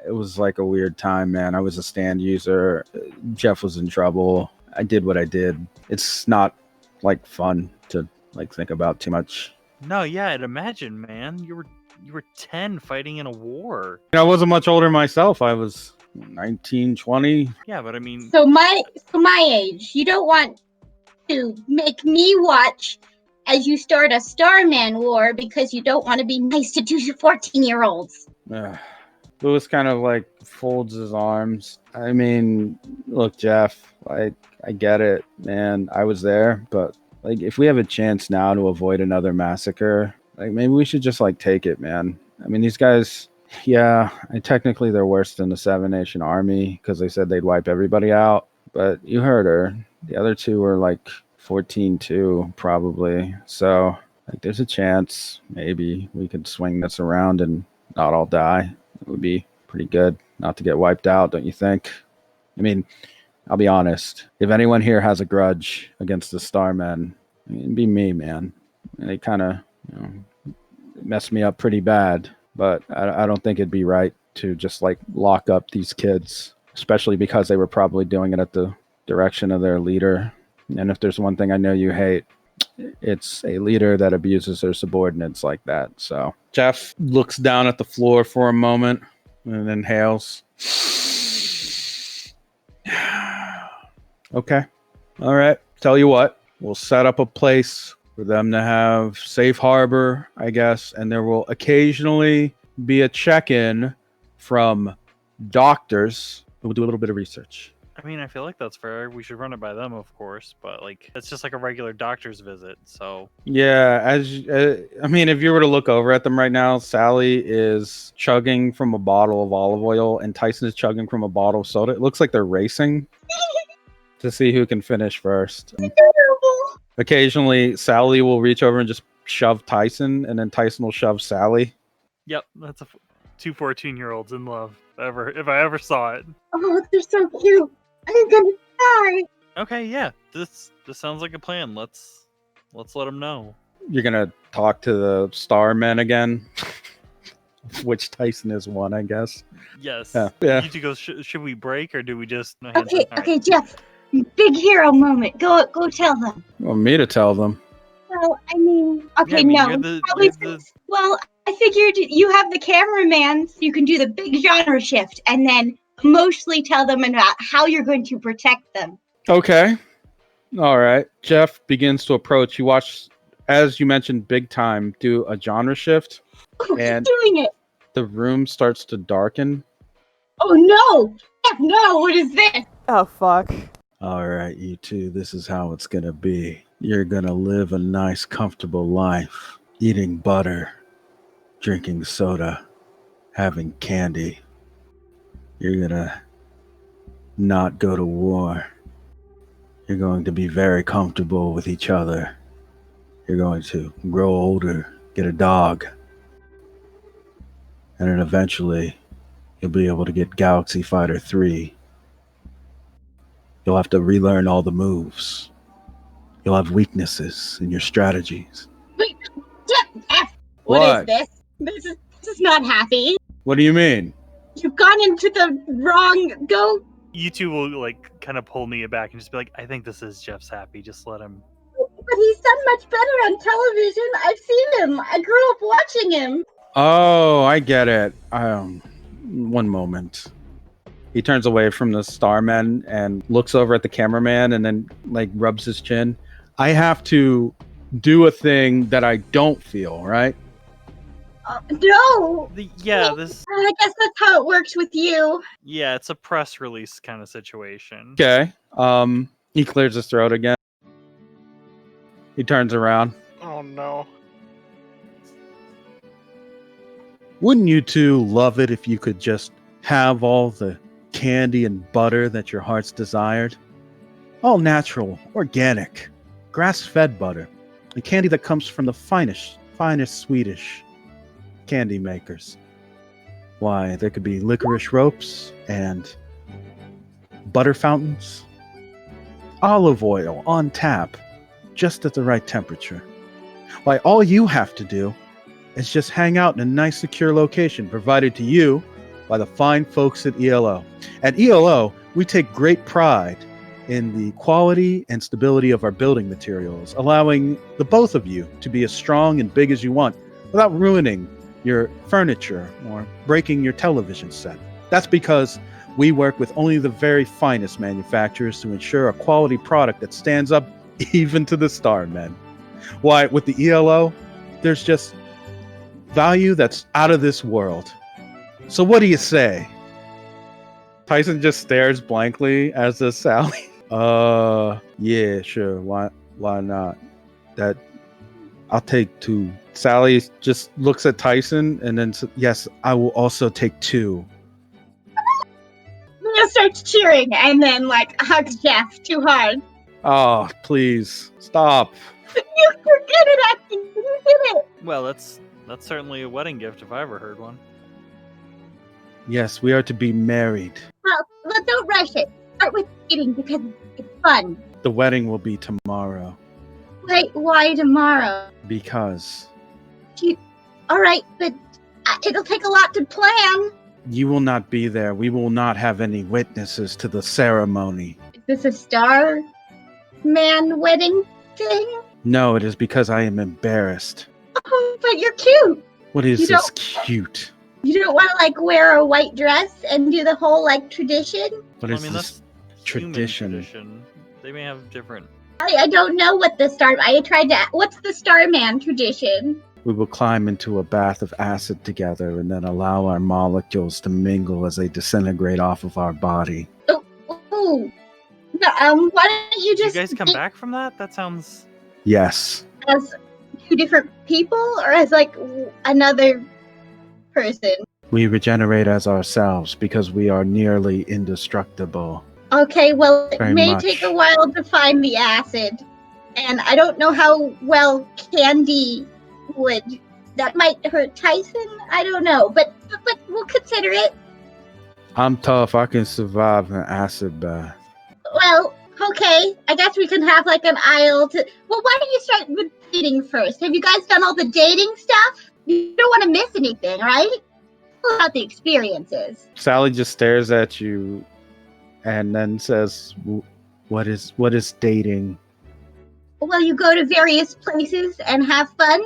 it was like a weird time, man. I was a stand user. Jeff was in trouble. I did what I did. It's not like fun to like think about too much. No, yeah, I'd imagine, man. You were 10 fighting in a war. I wasn't much older myself. I was 19, 20. Yeah, but I mean... So my age, you don't want to make me watch as you start a Starman war because you don't want to be nice to 2 14-year-olds. Lewis kind of like folds his arms. I mean, look, Jeff, I get it, man. I was there, but like if we have a chance now to avoid another massacre, like maybe we should just like take it, man. I mean, these guys, yeah, technically they're worse than the Seven Nation Army because they said they'd wipe everybody out. But you heard her. The other two were like 14 too, probably. So like there's a chance maybe we could swing this around and not all die. It would be pretty good not to get wiped out, don't you think? I mean, I'll be honest. If anyone here has a grudge against the Starmen, it'd be me, man. And they kind of, messed me up pretty bad. But I don't think it'd be right to just like lock up these kids, especially because they were probably doing it at the direction of their leader. And if there's one thing I know you hate, it's a leader that abuses their subordinates like that. So Jeff looks down at the floor for a moment and inhales. Okay. All right. Tell you what, we'll set up a place for them to have safe harbor, I guess. And there will occasionally be a check-in from doctors. We'll do a little bit of research. I mean, I feel like that's fair. We should run it by them, of course, but like it's just like a regular doctor's visit. So yeah, I mean, if you were to look over at them right now, Sally is chugging from a bottle of olive oil, and Tyson is chugging from a bottle of soda. It looks like they're racing to see who can finish first. Occasionally, Sally will reach over and just shove Tyson, and then Tyson will shove Sally. Yep, that's two 14-year-olds in love. If I ever saw it. Oh, they're so cute. I'm gonna die. Okay, yeah. This sounds like a plan. Let's let them know. You're gonna talk to the Starmen again, which Tyson is one, I guess. Yes. Yeah. You two go. Should we break or do we just? No, Okay, right. okay, Jeff. Big hero moment. Go tell them. Want me to tell them? Well, I mean, okay, Yeah, I mean, no. you're the... Well, I figured you have the cameraman, so you can do the big genre shift, and then emotionally tell them about how you're going to protect them. Okay. All right. Jeff begins to approach. You watch, as you mentioned, Big Time do a genre shift. Oh, and he's doing it. The room starts to darken. Oh, no. Jeff, no. What is this? Oh, fuck. All right, you two, this is how it's going to be. You're going to live a nice, comfortable life, eating butter, drinking soda, having candy. You're going to not go to war. You're going to be very comfortable with each other. You're going to grow older, get a dog. And then eventually, you'll be able to get Galaxy Fighter 3. You'll have to relearn all the moves. You'll have weaknesses in your strategies. Wait, Jeff, what is this? This is not happy. What do you mean? You've gone into the wrong... Go... You two will like kind of pull me back and just be like, I think this is Jeff's happy. Just let him. But he's done much better on television. I've seen him. I grew up watching him. Oh, I get it. One moment. He turns away from the Starmen and looks over at the cameraman and then like rubs his chin. I have to do a thing that I don't feel, right? No. This. I guess that's how it works with you. Yeah, it's a press release kind of situation. Okay. He clears his throat again. He turns around. Oh no. Wouldn't you two love it if you could just have all the candy and butter that your hearts desired? All natural, organic, grass-fed butter. The candy that comes from the finest Swedish candy makers. Why, there could be licorice ropes and butter fountains. Olive oil on tap, just at the right temperature. Why, all you have to do is just hang out in a nice secure location provided to you by the fine folks at ELO. At ELO, we take great pride in the quality and stability of our building materials, allowing the both of you to be as strong and big as you want without ruining your furniture or breaking your television set. That's because we work with only the very finest manufacturers to ensure a quality product that stands up even to the Starmen. Why, with the ELO, there's just value that's out of this world. So what do you say? Tyson just stares blankly, as does Sally. Yeah, sure. Why not? That I'll take 2. Sally just looks at Tyson and then says, yes, I will also take 2. Mia starts cheering and then hugs Jeff too hard. Oh, please stop. You're good at acting. You did it. Well, that's certainly a wedding gift if I ever heard one. Yes, we are to be married. Well, don't rush it. Start with eating because it's fun. The wedding will be tomorrow. Wait, why tomorrow? Because All right, but it'll take a lot to plan. you will not be there. We will not have any witnesses to the ceremony. Is this a Starman wedding thing? No, it is because I am embarrassed. Oh, but you're cute. What is You this cute? You don't want to wear a white dress and do the whole tradition? What Well, is this that's human tradition? They may have different. I don't know what the what's the Starman tradition? We will climb into a bath of acid together and then allow our molecules to mingle as they disintegrate off of our body. Oh. No, why don't you Did you just guys come think back from that? That sounds. Yes. as 2 different people or as another person? We regenerate as ourselves because we are nearly indestructible. Okay, well, it Very may much. take a while to find the acid. And I don't know how well candy would. That might hurt Tyson? I don't know. But we'll consider it. I'm tough. I can survive an acid bath. Well, okay. I guess we can have an aisle to. Well, why don't you start with dating first? Have you guys done all the dating stuff? You don't want to miss anything, right? What about the experiences? Sally just stares at you and then says, what is dating? Well, you go to various places and have fun.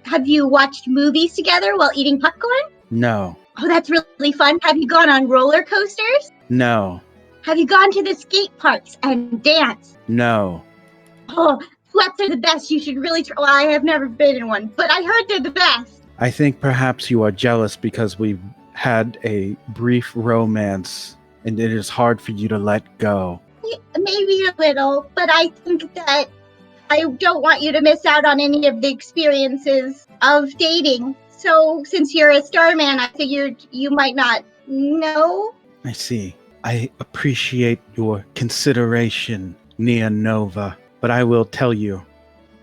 Have you watched movies together while eating popcorn? No. Oh, that's really fun. Have you gone on roller coasters? No. Have you gone to the skate parks and danced? No. Oh, sweats are the best. You should really try. Well, I have never been in one, but I heard they're the best. I think perhaps you are jealous because we've had a brief romance and it is hard for you to let go. Maybe a little, but I think that I don't want you to miss out on any of the experiences of dating. So, since you're a Starman, I figured you might not know. I see. I appreciate your consideration, Nia Nova, but I will tell you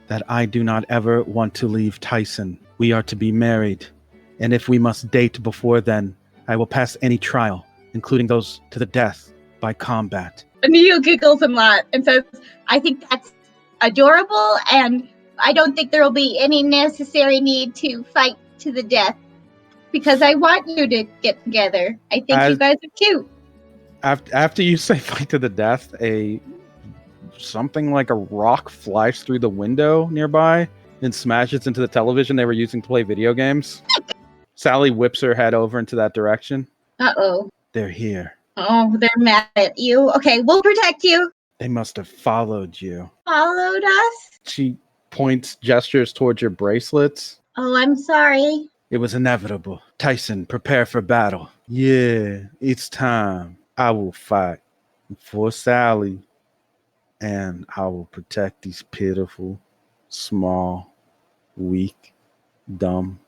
that I do not ever want to leave Tyson. We are to be married, and if we must date before then, I will pass any trial, including those to the death by combat. Neo giggles a lot and says, I think that's adorable, and I don't think there will be any necessary need to fight to the death, because I want you to get together. I think you guys are cute. After you say fight to the death, something like a rock flies through the window nearby and smashes into the television they were using to play video games. Sally whips her head over into that direction. Uh-oh. They're here. Oh, they're mad at you. Okay, we'll protect you. They must have followed you. Followed us? She gestures towards your bracelets. Oh, I'm sorry. It was inevitable. Tyson, prepare for battle. Yeah, it's time. I will fight for Sally, and I will protect these pitiful, small, weak, dumb,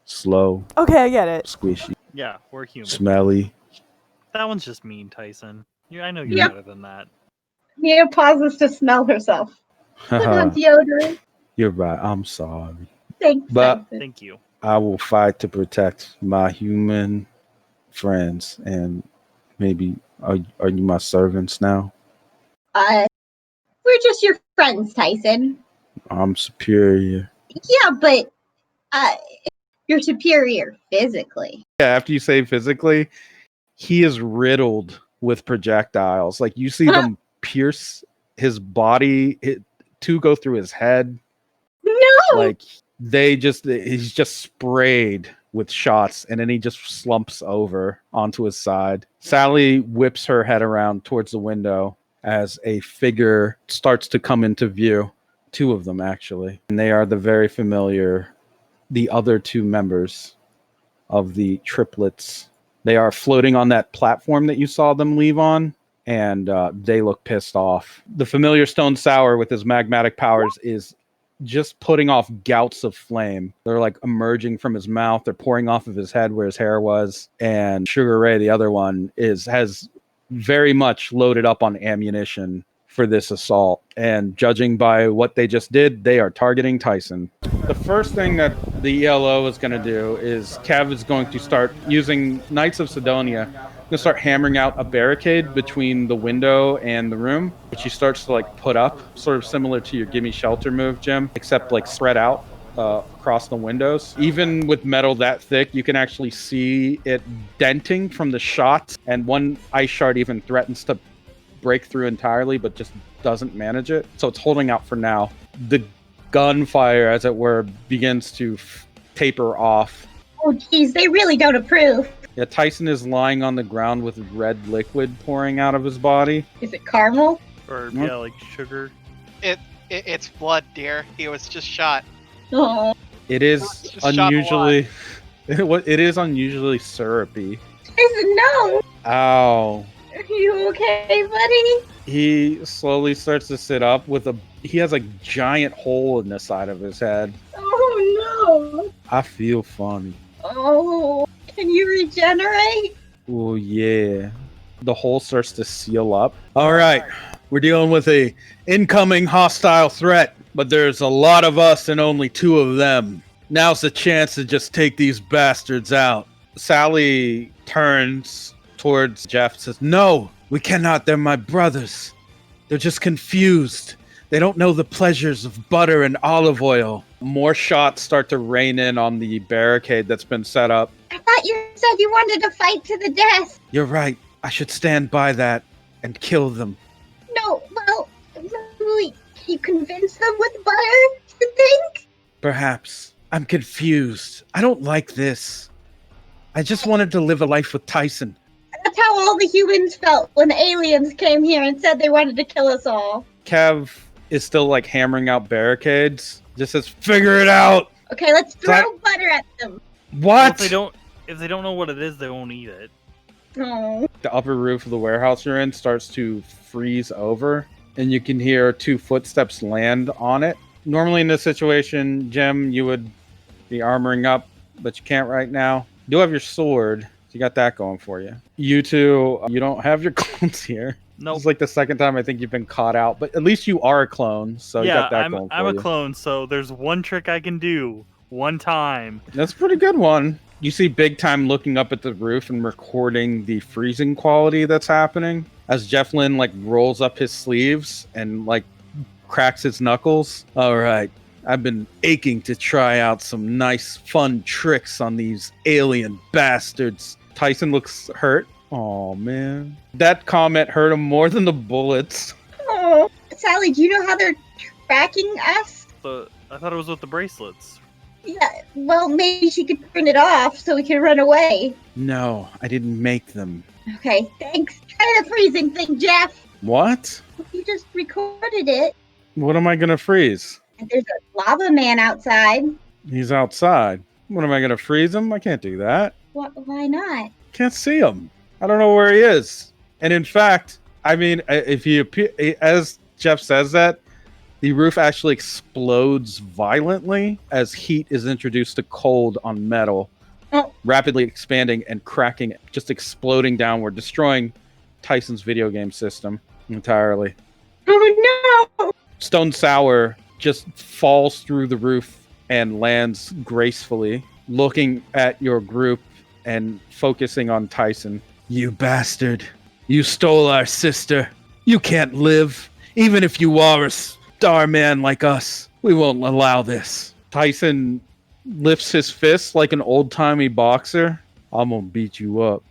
slow, Okay, I get it. squishy, Yeah, we're human. smelly. That one's just mean, Tyson. I know you're better than that. Mia pauses to smell herself. Put on deodorant. You're right. I'm sorry. Thanks, But- Tyson. Thank you. I will fight to protect my human friends, and maybe are you my servants now? We're just your friends, Tyson. I'm superior. Yeah, but you're superior physically. Yeah, after you say physically, he is riddled with projectiles. Like you see them pierce his body, two go through his head. No! Like he's just sprayed with shots, and then he just slumps over onto his side. Sally whips her head around towards the window as a figure starts to come into view. Two of them, actually. And they are the other two members of the triplets. They are floating on that platform that you saw them leave on, and they look pissed off. The familiar Stone Sour with his magmatic powers is just putting off gouts of flame. They're like emerging from his mouth. They're pouring off of his head where his hair was. And Sugar Ray, the other one, has very much loaded up on ammunition for this assault. And judging by what they just did, they are targeting Tyson. The first thing that the ELO is going to do is Kev is going to start using Knights of Sidonia. Going to start hammering out a barricade between the window and the room, which he starts to like put up, sort of similar to your gimme shelter move, Jim, except like spread out across the windows. Even with metal that thick, you can actually see it denting from the shots, and one ice shard even threatens to break through entirely, but just doesn't manage it. So it's holding out for now. The gunfire, as it were, begins to taper off. Oh, geez, they really don't approve. Yeah, Tyson is lying on the ground with red liquid pouring out of his body. Is it caramel? Or, yeah, like sugar. It's blood, dear. He was just shot. Oh, It is unusually... It is unusually syrupy. Tyson, no! Ow. Are you okay, buddy? He slowly starts to sit up with he has a giant hole in the side of his head. Oh, no! I feel funny. Oh, can you regenerate? Oh, yeah. The hole starts to seal up. All right. We're dealing with a incoming hostile threat, but there's a lot of us and only two of them. Now's the chance to just take these bastards out. Sally turns towards Jeff and says, "No, we cannot. They're my brothers. They're just confused. They don't know the pleasures of butter and olive oil." More shots start to rain in on the barricade that's been set up. I thought you said you wanted to fight to the death. You're right. I should stand by that and kill them. No, well, really, can you convince them with butter, you think? Perhaps. I'm confused. I don't like this. I just wanted to live a life with Tyson. That's how all the humans felt when the aliens came here and said they wanted to kill us all. Kev is still like hammering out barricades. Just says, "Figure it out." Okay, let's throw butter at them. What? If they don't know what it is, they won't eat it. Oh. The upper roof of the warehouse you're in starts to freeze over, and you can hear two footsteps land on it. Normally in this situation, Jim, you would be armoring up, but you can't right now. You do have your sword, so you got that going for you. You two, you don't have your clones here. No, It's like the second time I think you've been caught out, but at least you are a clone, so you got that going for you. I'm a clone, so there's one trick I can do one time. That's a pretty good one. You see Big Time looking up at the roof and recording the freezing quality that's happening as Jeff Lynne like rolls up his sleeves and like cracks his knuckles. All right, I've been aching to try out some nice fun tricks on these alien bastards. Tyson looks hurt. Oh man, that comment hurt him more than the bullets. Oh. Sally, do you know how they're tracking us? I thought it was with the bracelets. Yeah, well, maybe she could turn it off so we can run away. No, I didn't make them. Okay, thanks. Try the freezing thing, Jeff. What? You just recorded it. What am I gonna freeze? And there's a lava man outside. He's outside. What am I gonna freeze him? I can't do that. Why not? Can't see him. I don't know where he is. And in fact, I mean, if he appear, as Jeff says that, the roof actually explodes violently as heat is introduced to cold on metal, rapidly expanding and cracking, just exploding downward, destroying Tyson's video game system entirely. Oh no! Stone Sour just falls through the roof and lands gracefully, looking at your group and focusing on Tyson. "You bastard. You stole our sister. You can't live. Even if you are a Starman like us, we won't allow this." Tyson lifts his fist like an old-timey boxer. "I'm gonna beat you up."